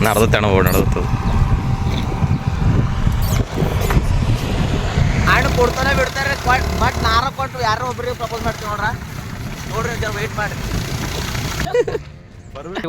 ನಡ್ದತ್ತಣ ಓಡಾಡತ್ತು ಹಣ್ಣು ಕೊಡ್ತಾನೆ ಬಿಡ್ತಾರೆ ಬಟ್ ನಾರ ಕೊಟ್ಟು ಯಾರೋ ಒಬ್ರಿಗೆ ಪ್ರಪೋಸ್ ಮಾಡ್ತೀವಿ ನೋಡ್ರಿ ಜರ ವೆಯ್ಟ್ ಮಾಡಿ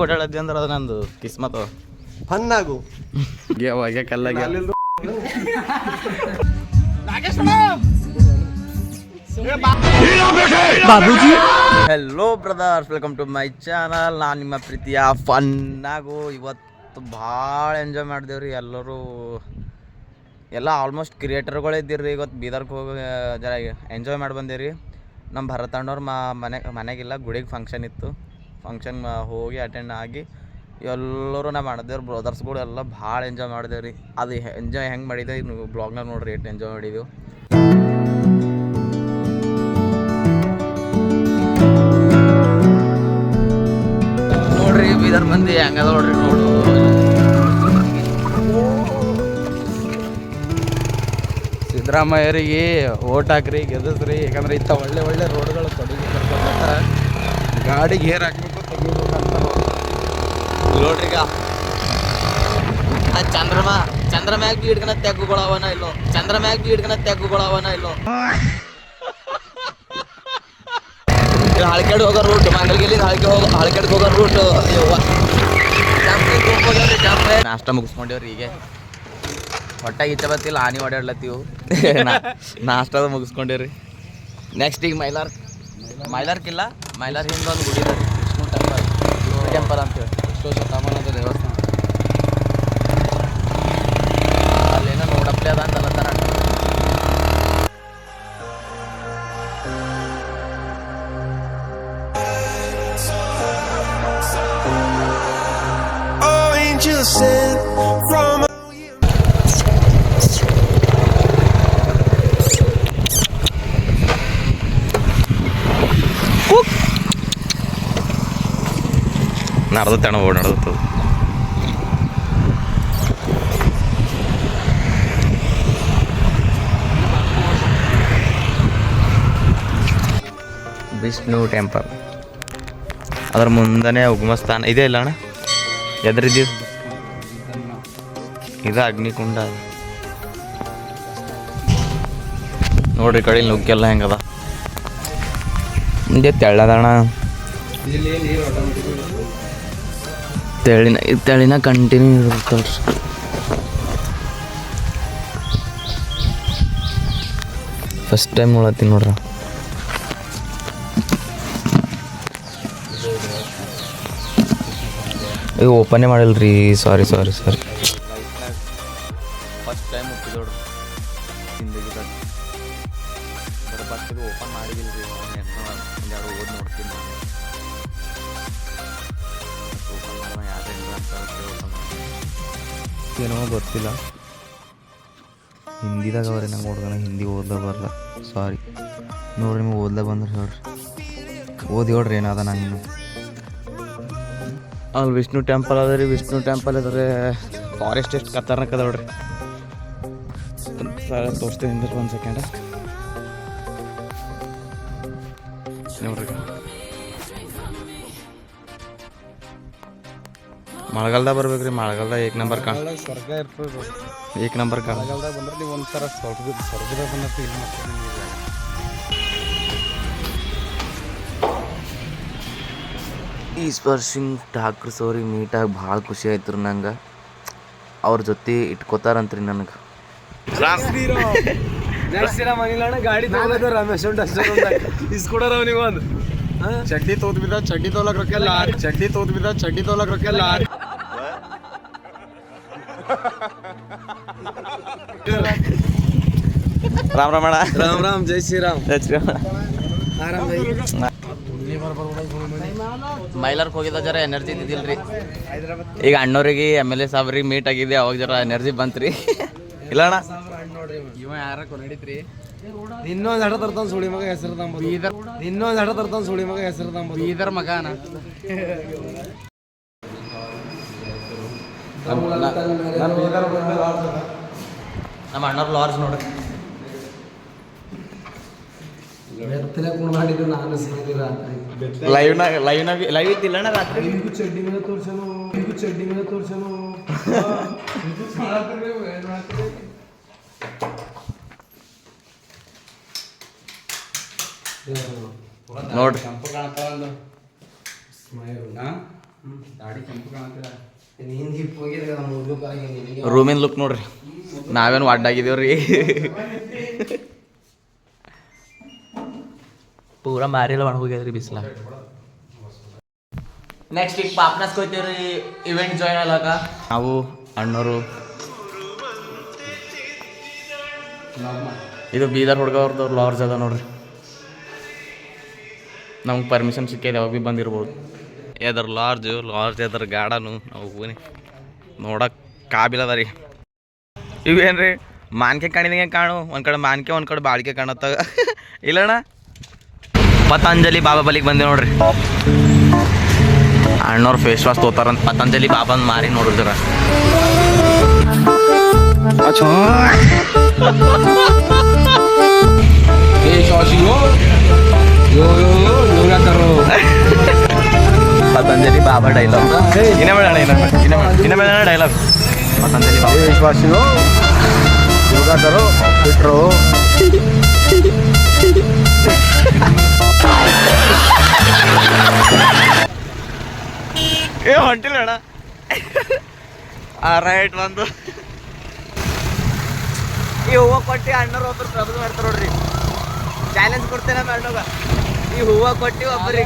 ಓಡಾಡದ್ದೆ ಅಂದ್ರೆ ಅದು ನಂದು ಕಿಸ್ಮತ್ ಫನ್ನಾಗು ಅವಾಗ ಕಲ್ಲಾಗಿ Babuji hello brothers, welcome to my channel. ನಾನು ನಿಮ್ಮ ಪ್ರೀತಿಯ ಫನ್ನಾಗು. ಇವತ್ತು ಭಾಳ ಎಂಜಾಯ್ ಮಾಡಿದೇವ್ರಿ ಎಲ್ಲರೂ. ಎಲ್ಲ ಆಲ್ಮೋಸ್ಟ್ ಕ್ರಿಯೇಟರ್ಗಳು ಇದ್ದೀರಿ. ಇವತ್ತು ಬೀದರ್ಗೆ ಹೋಗಿ ಜರ ಎಂಜಾಯ್ ಮಾಡಿ ಬಂದೇವ್ರಿ. ನಮ್ಮ ಭರತಣ್ಣವ್ರು ಮನೆಗಿಲ್ಲ, ಗುಡಿಗೆ ಫಂಕ್ಷನ್ ಇತ್ತು. ಫಂಕ್ಷನ್ ಹೋಗಿ ಅಟೆಂಡ್ ಆಗಿ ಎಲ್ಲರೂ ನಾವು ಮಾಡಿದೇವ್ರಿ. ಬ್ರದರ್ಸ್ಗಳು ಎಲ್ಲ ಭಾಳ ಎಂಜಾಯ್ ಮಾಡಿದೇವ್ರಿ. ಅದು ಎಂಜಾಯ್ ಹೆಂಗೆ ಮಾಡಿದೆ ನೀವು ಬ್ಲಾಗ್ನಾಗ ನೋಡ್ರಿ, ಎಷ್ಟು ಎಂಜಾಯ್ ಮಾಡಿದೆವು. ನೋಡ್ರಿ ಬೀದರ್ ಮಂದಿ ಹೆಂಗದ ನೋಡ್ರಿ. ಸಿದ್ದರಾಮಯ್ಯರಿಗೆ ಓಟ್ ಹಾಕ್ರಿ, ಗೆಲ್ಲಿಸ್ರಿ. ಯಾಕಂದ್ರೆ ಇಂಥ ಒಳ್ಳೆ ಒಳ್ಳೆ ರೋಡ್ಗಳು ತೊಡಗಿ ಕರ್ಕೊಂಡ ಗಾಡಿಗೆ ಹೇರ್ ಹಾಕ್ಬೇಕು, ತೆಗಿಬೇಕಂತ ನೋಡ್ರಿ. ಈಗ ಚಂದ್ರಮ್ಯಾಗ ಬಿ ಹಿಡ್ಕನ ತೆಗ್ಗುಗಳವನ ಇಲ್ಲೋ, ಹಳಕೆಡ್ ಹೋಗೋ ರೂಟ್, ಮಂಗಲ್ಗಿಲ್ಲಿ ಹಳಕೆಡ್ಗೆ ಹೋಗೋ ರೂಟ್. ನಾಷ್ಟ ಮುಗಿಸ್ಕೊಂಡೇವ್ರಿ. ಈಗ ಹೊಟ್ಟಾಗಿ ಇಚ್ಛೆ ಬರ್ತಿಲ್ಲ, ಆನಿ ಓಡಾಡ್ಲತ್ತೀವು. ನಾಷ್ಟದ ಮುಗಿಸ್ಕೊಂಡೇವ್ರಿ. ನೆಕ್ಸ್ಟ್ ಈಗ ಮೈಲಾರ್ಕಿಲ್ಲ, ಮೈಲಾರ್ ಹಿಂದೆ ಒಂದು ಗುಡಿ ಇದೆ, ವಿಷ್ಣು ಟೆಂಪಲ್ ಅಂತೇಳಿ. ಶತಾಮಾನದ ದೇವಸ್ಥಾನ ಅಲ್ಲೇನೋ ನೋಡಪ್ಲೆ ಅದ ಅಂತಲ್ಲ ತರ. ನಡ್ದತ್ತಣ ಓಡಾಡತ್ತು. ವಿಷ್ಣು ಟೆಂಪಲ್, ಅದ್ರ ಮುಂದನೆ ಉಗಮಸ್ಥಾನ ಇದೆ ಇಲ್ಲ ಅಣ್ಣ? ಎದ್ರಿದ್ದೀವಿ, ಇದು ಅಗ್ನಿಕುಂಡ ನೋಡ್ರಿ. ಕಡೆ ನುಗ್ಗೆಲ್ಲ ಹೆಂಗದ, ಮುಂದೆ ತೆಳ್ಳದಣ. ತೆಳಿನ ಕಂಟಿನ್ಯೂ ಇರುತ್ತಲ್ರಿ. ಫಸ್ಟ್ ಟೈಮ್ ನೋಡತ್ತೀನಿ ನೋಡ್ರಿ. ಇದು ಓಪನ್ನೇ ಮಾಡಿಲ್ರಿ, ಸಾರಿ. ಫಸ್ಟ್ ಟೈಮ್ ಮುಟ್ಟಿದ್ ನೋಡ್ರಿ ಜಿಂದಗಿದಾಗ. ಬಟ್ ಇದು ಓಪನ್ ಮಾಡಿದಿಲ್ರಿ. ಒಂದೆರಡು ಓದಿ ನೋಡ್ತೀನಿ ನಾನು. ಓಪನ್ ಮಾಡೋಣ ಯಾವ್ದು ಅಂತ ಏನೋ ಗೊತ್ತಿಲ್ಲ. ಹಿಂದಿದಾಗ ಅವ್ರಿ, ನಂಗೆ ಹುಡ್ಗನ ಹಿಂದಿ ಓದ್ಲ ಬರಲ್ಲ, ಸಾರಿ. ನೋಡ್ರಿ ನಿಮ್ಗೆ ಓದ್ಲ ಬಂದ್ರೆ ಹೇಳ್ರಿ, ಓದಿ ಹೇಳ್ರಿ ಏನದ ನಂಗೆ. ಅಲ್ಲಿ ವಿಷ್ಣು ಟೆಂಪಲ್ ಅದ ರೀ. ವಿಷ್ಣು ಟೆಂಪಲ್ ಇದ್ರೆ ಫಾರೆಸ್ಟ್ ಎಷ್ಟು ಖತರ್ನಾಕ್ ಅದ ನೋಡ್ರಿ. ತೋರಿಸ್ತೀನಿ ಅಂದ್ರೆ ಒಂದು ಸೆಕೆಂಡ ನೋಡ್ರಿ. ಮಳೆಗಾಲದಾಗ ಬರ್ಬೇಕ್ರಿ. ಮಳೆಗಾಲದಾಗ ಏಕ್ ನಂಬರ್ ಸ್ವರ್ಗ ಇರ್ತದೆ. ಏಕ್ ನಂಬರ್ ಮಳೆಗಾಲದಾಗ ಬಂದ್ರೆ ನೀವು ಒಂಥರ ಸ್ವರ್ಗದ ಬಂದ ಫೀಲ್ ಮಾಡ್ತೀವಿ. ಈಶ್ವರ್ ಸಿಂಗ್ ಠಾಕ್ರೆ ಸೋರಿಗೆ ಮೀಟಾಗಿ ಭಾಳ ಖುಷಿ ಆಯ್ತು ರೀ ನಂಗೆ. ಅವ್ರ ಜೊತೆ ಇಟ್ಕೋತಾರಂತ್ರಿ ನನಗೆ. ಗಾಡಿ ರಮೇಶ್ ಇಸ್ಕೊಡಾರ ಅವನಿಗೆ ಒಂದು ಚಡ್ಡಿ ತೋದ್ ಬಿದ್ದ, ಚಡ್ಡಿ ತೋಲಕ್ ರೊಕ್ಕೆಲ್ಲ, ರಾಮ್ ರಾಮಣ್ಣ. ರಾಮ್ ಜೈ ಶ್ರೀರಾಮ್. ಮೈಲಾರ್ಗೆ ಹೋಗಿದ್ದ ಜರ ಎನರ್ಜಿ ಇದ್ದಿಲ್ರಿ. ಈಗ ಅಣ್ಣವ್ರಿಗೆ MLA ಸಾಬ್ರಿಗೆ ಮೀಟ್ ಆಗಿದೆ, ಅವಾಗ ಜರ ಎನರ್ಜಿ ಬಂತ್ರಿ. ಇಲ್ಲ ಅಣ್ಣ, ಇವ ಯಾರ ಕೊನಡಿತ್ರಿ. ಇನ್ನೊಂದು ಹಠ ತರ್ತಾನ ಸುಳಿ ಮಗ ಹೆಸರು ಬೀದರ್ ಮಗನ. ನಮ್ಮ ಅಣ್ಣವ್ರ ಲಾರ್ಜ್ ನೋಡ್ರಿ. ಲೈವ್ ಇತ್ತಿಲ್ಲ ಅಣ್ಣ ರಾತ್ರಿ. ಚಡ್ಡಿ ಮೇಲೆ ತೋರ್ಸನು ನೋಡ್ರಿ ರೂಮಿನ ಲುಕ್ ನೋಡ್ರಿ, ನಾವೇನು ಅಡ್ಡಾಗಿದ್ದೀವ್ರಿ. ಪೂರಾ ಮಾರಿಲ್ಲ ಒಣ ಹೋಗ್ಯದ್ರಿ ಬಿಸಿಲ. ನೆಕ್ಸ್ಟ್ ಈಗ ಪಾಪ್ನಾಸ್ ಹೋಗ್ತೀವ್ರಿ ಇವೆಂಟ್ ಜಾಯ್ನ್ ಆಗ್ಲಾಕ. ನಾವು ಅಣ್ಣವರು, ಇದು ಬೀದರ್ ಹುಡುಗವ್ರದ್ದು ಲಾಡ್ಜ್ ಅದ ನೋಡ್ರಿ. ನಮ್ಗೆ ಪರ್ಮಿಷನ್ ಸಿಕ್ಕಿದೆ, ಯಾವಾಗ ಭೀ ಬಂದಿರ್ಬೋದು. ಎದ್ರ ಲಾಡ್ಜ್ ಎದ್ರ ಗಾರ್ಡನು ನಾವು ಹೋಗಿ ನೋಡಕ್ಕೆ ಕಾಬಿಲ್ ಅದ ರೀ. ಇವೇನು ರೀ ಮಾನ್ಕೆ ಕಾಣಿದಂಗೆ ಕಾಣು, ಒಂದು ಕಡೆ ಮಾನ್ಕೆ ಒಂದು ಕಡೆ ಬಾಳಿಕೆ ಕಾಣತ್ತ ಇಲ್ಲಣ್ಣ. ಪತಂಜಲಿ ಬಾಬಾ ಬಲಿಗೆ ಬಂದೆ ನೋಡ್ರಿ. ಅಣ್ಣವ್ರು ಫೇಸ್ ವಾಶ್ ತೋತಾರಂತ ಪತಂಜಲಿ ಬಾಬಾನ ಮಾರಿ ನೋಡಿದ್ರ. ಪತಂಜಲಿ ಬಾಬಾ ಡೈಲಾಗ್ ಇನ್ನೇ ಡೈಲಾಗ್. ಪತಂಜಲಿ ಬಾಬಾ ವಿಶ್ವಾಸಿಗಳು ಯೋಗಾದರು ಬಿಟ್ರು. ಏ ಹೊಂಟಿಲ್ಲ ಅಣ್ಣ. ರೈಟ್ ಒಂದು ಈ ಹೂವು ಕೊಟ್ಟು ಅಣ್ಣವ್ರು ಒಬ್ರು ಪ್ರಪೋಸ್ ಮಾಡ್ತಾರೆ ನೋಡ್ರಿ. ಚಾಲೆಂಜ್ ಕೊಡ್ತೇನೆ ನಮ್ಮ ಅಣ್ಣಗ. ಈ ಹೂವು ಕೊಟ್ಟು ಒಬ್ಬರಿಗೆ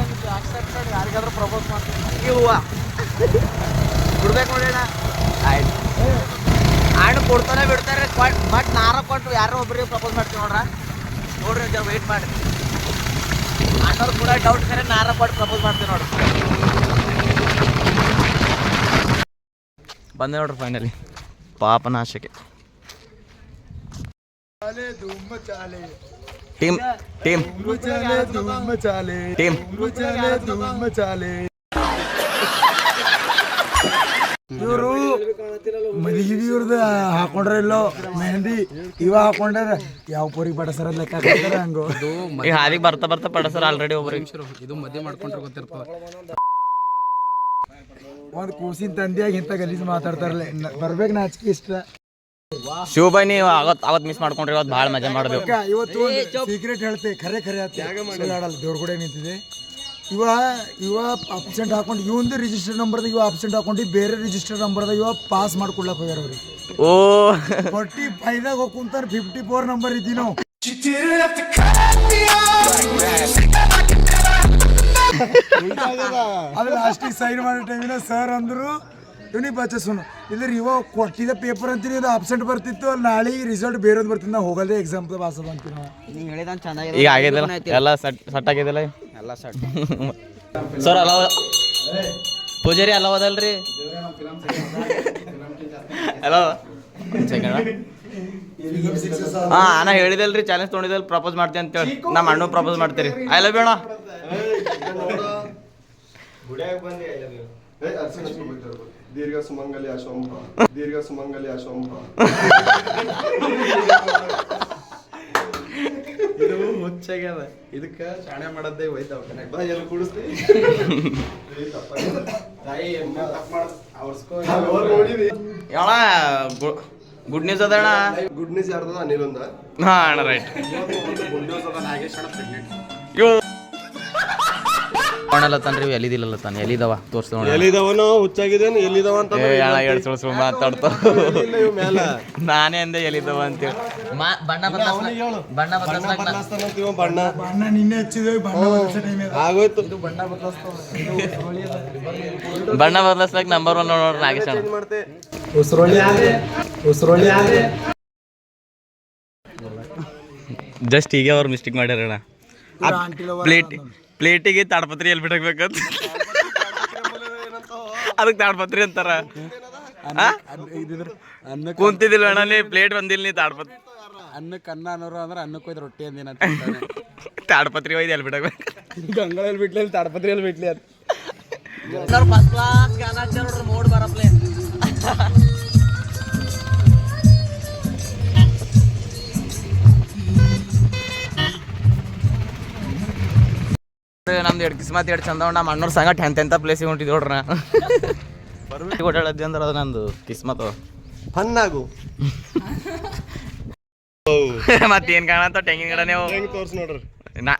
ಯಾರಿಗಾದ್ರೂ ಪ್ರಪೋಸ್ ಮಾಡ್ತೀನಿ. ಈ ಹೂವು ಬಿಡ್ಬೇಕು ನೋಡಿ ಅಣ್ಣ. ಆಯ್ತು ಅಣ್ಣ ಕೊಡ್ತಾನೆ ಬಿಡ್ತಾರೆ, ಬಟ್ ನಾರ ಕೊಟ್ಟು ಯಾರೋ ಒಬ್ಬರಿಗೆ ಪ್ರಪೋಸ್ ಮಾಡ್ತೀವಿ ನೋಡ್ರಿ ಜರ ವೆಯ್ಟ್ ಮಾಡಿ. ಅಣ್ಣವ್ರು ಕೂಡ ಡೌಟ್ ಕರೆ ನಾರ ಕೊಟ್ಟು ಪ್ರಪೋಸ್ ಮಾಡ್ತೀವಿ ನೋಡ್ರಿ. ಬಂದೆ ನೋಡ್ರಿ ಫೈನಲಿ ಪಾಪನಾಶಕ್ಕೆ. ಟೀಮ್ ಟೀಮ್ ಟೀಮ್ ಇವರು ಮದಿಗೆ ಇವ್ರದ್ದು ಹಾಕೊಂಡ್ರ ಇಲ್ಲೋ ಮೆಹಂದಿ ಇವ ಹಾಕೊಂಡ್ರ ಯಾವ ಪೋರಿಗೆ ಪಡಸರ ಲೆಕ್ಕ ಹಾಕ್ತಾರೆ ಹಂಗೋ. ಈ ಹಾದಿಗೆ ಬರ್ತಾ ಬರ್ತಾ ಪಡಸರ ಆಲ್ರೆಡಿ ಒಬ್ರಿಗೆ ಇದು ಮದುವೆ ಮಾಡ್ಕೊಂಡ್ರೆ ಗೊತ್ತಿರ್ತದೆ. ಒಂದು ಕೂಸಿನ ತಂದೆಯಾಗಿ ಇಂಥ ಗಲೀಜ್ ಮಾತಾಡ್ತಾರಲ್ಲ, ಬರ್ಬೇಕು ನಾಚಿಕೆ ಇಷ್ಟ. ಶಿವಬಾಯಿ ನೀವು ಅವತ್ತು ಮಿಸ್ ಮಾಡ್ಕೊಂಡ್ರಿ, ಇವತ್ತು ಭಾಳ ಮಜಾ ಮಾಡಿದೆವು. ಇವತ್ತು ಸೀಕ್ರೆಟ್ ಹೇಳ್ತೆ, ಖರೆ ಆಡಲ್ಲ ದೇವ್ರ ಕೂಡ ನಿಂತಿದೆ. ಇವ ಅಬ್ಸೆಂಟ್ ಹಾಕೊಂಡು ಇವಂದು ರಿಜಿಸ್ಟರ್ ನಂಬರ್ದಾಗ ಇವ ಅಬ್ಸೆಂಟ್ ಹಾಕೊಂಡು ಬೇರೆ ರಿಜಿಸ್ಟರ್ ನಂಬರ್ದಾಗ ಇವ ಪಾಸ್ ಮಾಡ್ಕೊಡ್ಲಕ್ ಹೋಗ್ಯಾರ ಅವ್ರಿಗೆ. ಓ 45ದಾಗ ಹೋಗ್ಕೊಂತಾರ, 54 ನಂಬರ್ ಇದ್ದೀವಿ ನಾವು. ಅದು ಲಾಸ್ಟಿಗೆ ಸೈನ್ ಮಾಡೋ ಟೈಮಿನ ಸರ್ ಅಂದ್ರು ಇವನಿಗೆ ಬಚ್ಚಸುನು ಇದ್ರ ಇವ ಕೊಟ್ಟಿದ್ದ ಪೇಪರ್ ಅಂತೀನಿ, ಇದು ಅಬ್ಸೆಂಟ್ ಬರ್ತಿತ್ತು, ಅಲ್ಲಿ ನಾಳೆ ರಿಸಲ್ಟ್ ಬೇರೆದು ಬರ್ತಿತ್ತು, ನಾವು ಹೋಗಲ್ದೆ ಎಕ್ಸಾಮ್ ಪಾಸ್ ಅದ ಅಂತೀವಿ ನಾವು. ಈಗ ಆಗಿದಲ್ಲ ಎಲ್ಲ ಸಟ್ ಆಗಿದಲ್ಲ ಎಲ್ಲ ಸಟ್. ಸರ್ ಅಲವ ಪೂಜಾರಿ ಅಲವದಲ್ರಿ ಹಲೋ ನಾ ಹೇಳಿದಲ್ರಿ ಚಾಲೆಂಜ್ ತೊಗೊಂಡಿದ್ದಲ್ಲ ಪ್ರಪೋಸ್ ಮಾಡ್ತೀನಿ ಅಂತೇಳಿ. ನಮ್ಮ ಅಣ್ಣ ಪ್ರಪೋಸ್ ಮಾಡ್ತೀರಿ. ಐ ಲವ್ ಯು ಅಣ್ಣ. ದೀರ್ಘ ಸುಮಂಗಲಿ ಅಶೋಂಪ ದೀರ್ಘ ಸುಮಂಗಲಿ ಅಶೋಂಪ. ಇದು ಹುಚ್ಚಾಗ್ಯದ, ಇದಕ್ಕೆ ಶಾಣೆ ಮಾಡದ್ದೇ ಹೋಯ್ತಾವ ಎಲ್ಲ ಕುಡಿಸ್ತಿ ತಾಯಿ ಗುಡ್ ನ್ಯೂಸ್ ಅದ ಅಣ್ಣ. ಗುಡ್ ನ್ಯೂಸ್ ಯಾರ್ದದ ಅನಿಲ್ ಒಂದ. ಹಾ ಅಣ್ಣ ರೈಟ್. ಗುಡ್ ನ್ಯೂಸ್ ಅದ, ನಾಗೇಶ್ ಅಣ್ಣ ಪ್ರೆಗ್ನೆಂಟ್. ತಾನ್ರಿ ಎಲ್ಲಿದಿಲ್ಲ ತಾನೆ ಎಲ್ಲಿದಾವ ತೋರಿಸ್ತು ನೋಡಿ. ಎಲ್ಲಿದವನು ಹುಚ್ಚಾಗಿದ್ದೇನು ಎಲ್ಲಿದವ ಅಂತ ಮಾತಾಡ್ತಾವ. ನಾನೇ ಅಂದೆ ಎಲ್ಲಿದಾವ ಅಂತೇಳಿ. ಬಣ್ಣ ಬಣ್ಣ ನಿನ್ನೆ ಹಚ್ಚಿದೇವಿ, ಆಗೋಯ್ತು. ಬಣ್ಣ ಬದಲಾಸ್ಲಾಕ ನಂಬರ್ 1 ನೋಡ್ರಿ ನಾಗೇಶ್ ಅಣ್ಣ. ಜಸ್ಟ್ ಹೀಗೆ ಅವ್ರು ಮಿಸ್ಟೇಕ್ ಮಾಡ್ಯಾರಣ್ಣ. ಪ್ಲೇಟಿಗೆ ತಾಡ್ಪತ್ರಿ ಎಲ್ಲಿ ಬಿಡಬೇಕಂತ ಅದಕ್ಕೆ ತಾಡ್ಪತ್ರಿ ಅಂತಾರ. ಕುಂತಿದ್ದಿಲ್ಲ ಅಣ್ಣ, ನೀ ಪ್ಲೇಟ್ ಬಂದಿಲ್ಲ, ನೀ ತಾಡ್ಪತ್ರಿ ಅನ್ನಕ್ಕೆ ಅನ್ನ ಅನ್ನೋರು ಅಂದ್ರೆ ಅನ್ನಕ್ಕೆ ಹೋಯ್ತು ರೊಟ್ಟಿ ಅಂದಿನ ತಾಡ್ಪತ್ರಿ ಒಯ್ದು ಎಲ್ಲಿ ಬಿಡಬೇಕು. ಗಂಗಳಲ್ಲಿ ಬಿಟ್ಲಿ ಅಲ್ಲಿ ತಾಡ್ಪತ್ರಿಯಲ್ಲಿ ಬಿಟ್ಲಿ ಅದು. ಸರ್ ಫಸ್ಟ್ ಕ್ಲಾಸ್ ಗಾನ ಹಚ್ಚಾರ ನೋಡ್ರಿ, ಮೋಡ್ ಬರಪ್ಲೆ. ನಮ್ದು 2 ಕಿಸ್ಮತ್ 2 ಚಂದ. ನಮ್ಮ ಅಣ್ಣವ್ರ ಸಂಗಟ್ ಎಂತೆಂಥ ಪ್ಲೇಸಿಗೆ ಹೊಂಟಿದ್ ನೋಡ್ರಿ. ಓಡಾಡದ್ದೆ ಅಂದ್ರೆ ಅದು ನಂದು ಕಿಸ್ಮತ್ ಫನ್ನಾಗು ಮತ್ತೇನ್ ಕಾಣತ್ತ ತೆಂಗಿನ ಗಿಡ ನೀವು ಹೆಂಗ್ ತೋರ್ಸ್ ನೋಡ್ರಿ ನಾ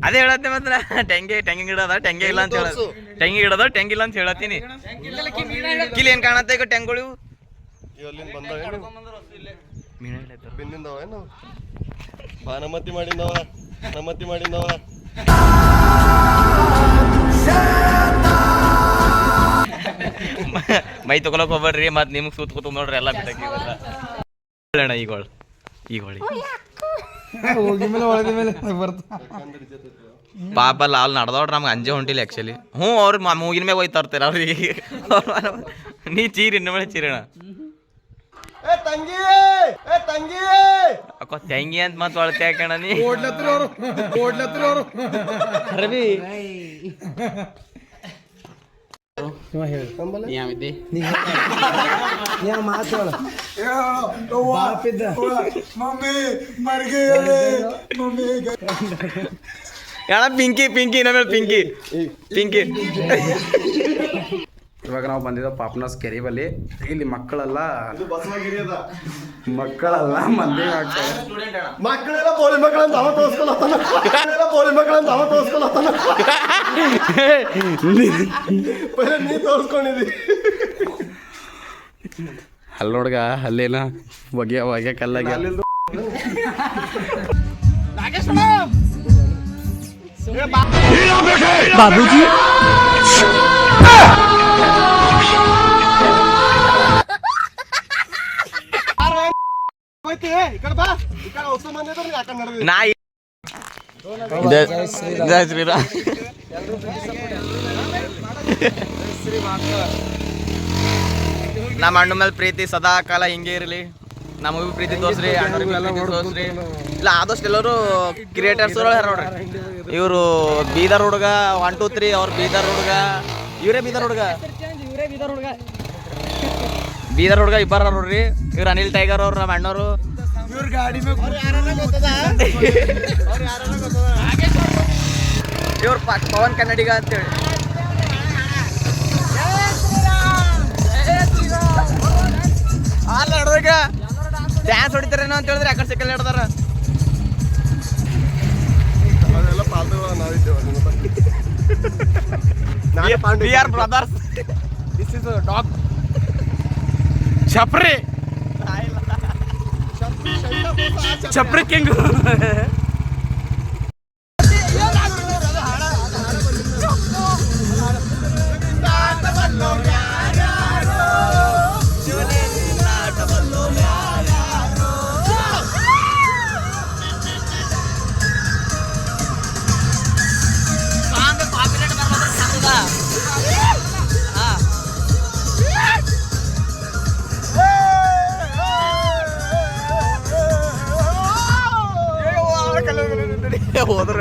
ಅದೇ ಹೇಳತ್ತೆ ಮಾತ್ರ ತೆಂಗಿನ ಗಿಡ ಅದ ತೆಂಗಿ ಇಲ್ಲ ಅಂತ ಹೇಳ ತೆಂಗಿ ಗಿಡ ಅದ ತೆಂಗಿಲ್ಲ ಅಂತ ಹೇಳತ್ತೀನಿ ಕಿಲ್ ಏನ್ ಕಾಣತ್ತೆ ಈಗ ತೆಂಗುಳು ಇಲ್ಲಿಂದ ಬಂದವ ಬಿಂದಿಂದವ ಏನು ನಮ್ಮತ್ತಿ ಮಾಡಿಂದವ ಮೈ ತಗೊಳಕ್ ಹೋಗ್ಬೇಡ್ರಿ ಮತ್ ನಿಮ್ಗೆ ಸೂತ್ ಕೂತ್ ನೋಡ್ರಿ ಎಲ್ಲ ಬಿಟ್ಟಣ ಈಗೋಳಿ ಪಾಪ ಅಲ್ಲ ಅಲ್ಲಿ ನಡ್ದೋಡ್ರಿ ನಮ್ಗೆ ಅಂಜೆ ಹೊಂಟಿಲ್ಲ ಆ್ಯಕ್ಚುಲಿ ಅವ್ರು ಮೂಗಿನ ಮ್ಯಾಗ ಹೋಯ್ತಾ ಇರ್ತೀರ ಅವ್ರಿಗೆ ನೀ ಚೀರಿ ಇನ್ನು ಮೇಲೆ ಚೀರಣ ಅಕ್ಕ ತೆಂಗಿ ಅಂತ ಮತ್ತೆ ಒಳತೆ ಹಾಕಣ ನೀ ರವಿ ಯಾಣ ಪಿಂಕಿ ನಮ್ಮ ಪಿಂಕಿ ಇವಾಗ ನಾವು ಬಂದಿದ್ದೋ ಪಾಪನಾಸ್ ಕೆರೆ ಬಲ್ಲಿ ಇಲ್ಲಿ ಮಕ್ಕಳೆಲ್ಲ ಮಂದಿ ಆಗ್ತಾರೆ. ಮಕ್ಕಳೆಲ್ಲ ಬೋಳಿ ಮಕ್ಕಳಂತ ಅವ ತೋರ್ಸ್ಕೊಳತ್ತಾನ ನೀ ತೋರ್ಸ್ಕೊಂಡಿದಿ ಅಲ್ಲಿ ನೋಡ್ಗ ಅಲ್ಲೇನ ಹೊಗೆ ಕಲ್ಲಾಗಿ बाबूजी ನಾಯಿ ಜಯ ಶ್ರೀರಾಮ್ ನಮ್ಮ ಅಣ್ಣ ಮೇಲೆ ಪ್ರೀತಿ ಸದಾ ಕಾಲ ಹಿಂಗೆ ಇರಲಿ ನಮಗೂ ಪ್ರೀತಿ ತೋರ್ಸ್ರಿ ಅಣ್ಣವ್ರಿಗೆ ತೋರ್ಸ್ರಿ ಇಲ್ಲ ಆದಷ್ಟು ಎಲ್ಲರೂ ಕ್ರಿಯೇಟರ್ಸ್ ನೋಡ್ರಿ ಇವರು ಬೀದರ್ ಹುಡುಗ 1 2 3 ಅವ್ರು ಬೀದರ್ ಹುಡುಗ ಇವರೇ ಬೀದರ್ ಹುಡುಗ ಇಬ್ಬರ ನೋಡ್ರಿ ಇವ್ರು ಅನಿಲ್ ಟೈಗರ್ ಅವ್ರು ನಮ್ಮ ಅಣ್ಣವರು ಇವ್ರ ಗಾಡಿ ಮೇಲೆ ಇವ್ರು ಪವನ್ ಕನ್ನಡಿಗ ಅಂತೇಳಿ ಅಲ್ಲ ನೋಡ್ದಾಗ ಡ್ಯಾನ್ಸ್ ಹೊಡಿತಾರೇನೋ ಅಂತ ಹೇಳಿದ್ರೆ ಅಕಡೆ ಸಿಕ್ಕಲ್ಲಿ ಹಿಡ್ದಾರ ಅದೆಲ್ಲ ಪಾಲ್ತುಗಳು ನಾವಿದ್ದೇವೆ we are brothers this is dog ಛಪ್ರಿ ಕಿಂಗ್ ಹೋದ್ರ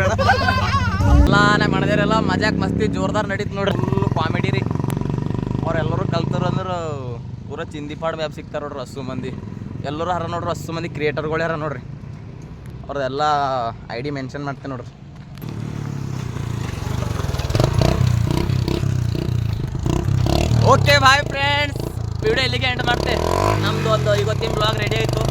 ಎಲ್ಲ ನಮ್ಮ ಮಣದೇರೆಲ್ಲ ಮಜಾಕ್ ಮಸ್ತಿ ಜೋರ್ದಾರ್ ನಡೀತು ನೋಡ್ರಿ ಫುಲ್ ಕಾಮಿಡಿ ರೀ ಅವ್ರೆಲ್ಲರೂ ಕಲ್ತಾರ ಅಂದ್ರೆ ಪೂರ ಚಿಂದಿಪಾಡ್ ಮ್ಯಾಪ್ ಸಿಗ್ತಾರ ನೋಡ್ರಿ ಹಸು ಮಂದಿ ಎಲ್ಲರೂ ಹರ ನೋಡ್ರಿ ಹಸು ಮಂದಿ ಕ್ರಿಯೇಟರ್ಗಳು ಯಾರ ನೋಡ್ರಿ ಅವ್ರದ್ದೆಲ್ಲ ID ಮೆನ್ಷನ್ ಮಾಡ್ತೀನಿ ನೋಡ್ರಿ ಓಕೆ ಬಾಯ್ ಫ್ರೆಂಡ್ಸ್ ವಿಡಿಯೋ ಇಲ್ಲಿಗೆ ಎಂಡ್ ಮಾಡ್ತೆ ನಮ್ದು ಒಂದು ಇವತ್ತಿನ ಬ್ಲಾಗ್ ರೆಡಿ ಆಯಿತು